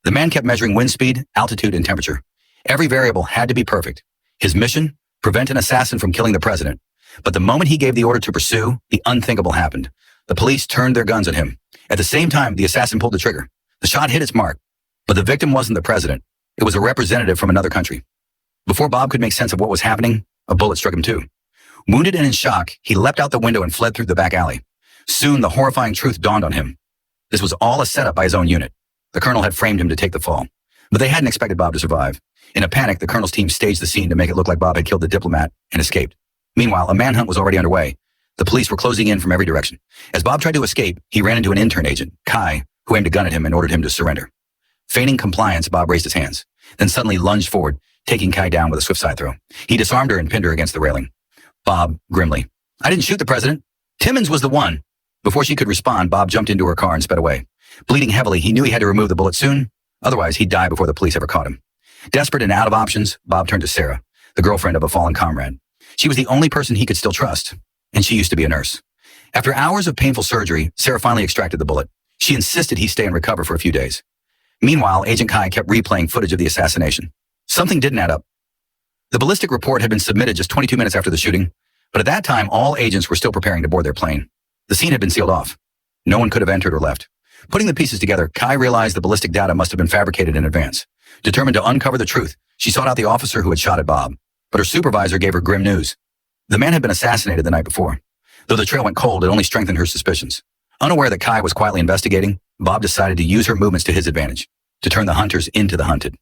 The man kept measuring wind speed, altitude, and temperature. Every variable had to be perfect. His mission? Prevent an assassin from killing the president. But the moment he gave the order to pursue, the unthinkable happened. The police turned their guns at him. At the same time, the assassin pulled the trigger. The shot hit its mark. But the victim wasn't the president. It was a representative from another country. Before Bob could make sense of what was happening, a bullet struck him too. Wounded and in shock, he leapt out the window and fled through the back alley. Soon, the horrifying truth dawned on him. This was all a setup by his own unit. The colonel had framed him to take the fall. But they hadn't expected Bob to survive. In a panic, the colonel's team staged the scene to make it look like Bob had killed the diplomat and escaped. Meanwhile, a manhunt was already underway. The police were closing in from every direction. As Bob tried to escape, he ran into an intern agent, Kai, who aimed a gun at him and ordered him to surrender. Feigning compliance, Bob raised his hands, then suddenly lunged forward, taking Kai down with a swift side throw. He disarmed her and pinned her against the railing. Bob, grimly, "I didn't shoot the president. Timmons was the one." Before she could respond, Bob jumped into her car and sped away. Bleeding heavily, he knew he had to remove the bullet soon. Otherwise, he'd die before the police ever caught him. Desperate and out of options, Bob turned to Sarah, the girlfriend of a fallen comrade. She was the only person he could still trust, and she used to be a nurse. After hours of painful surgery, Sarah finally extracted the bullet. She insisted he stay and recover for a few days. Meanwhile, Agent Kai kept replaying footage of the assassination. Something didn't add up. The ballistic report had been submitted just 22 minutes after the shooting, but at that time, all agents were still preparing to board their plane. The scene had been sealed off. No one could have entered or left. Putting the pieces together, Kai realized the ballistic data must have been fabricated in advance. Determined to uncover the truth, she sought out the officer who had shot at Bob, but her supervisor gave her grim news. The man had been assassinated the night before. Though the trail went cold, it only strengthened her suspicions. Unaware that Kai was quietly investigating, Bob decided to use her movements to his advantage, to turn the hunters into the hunted.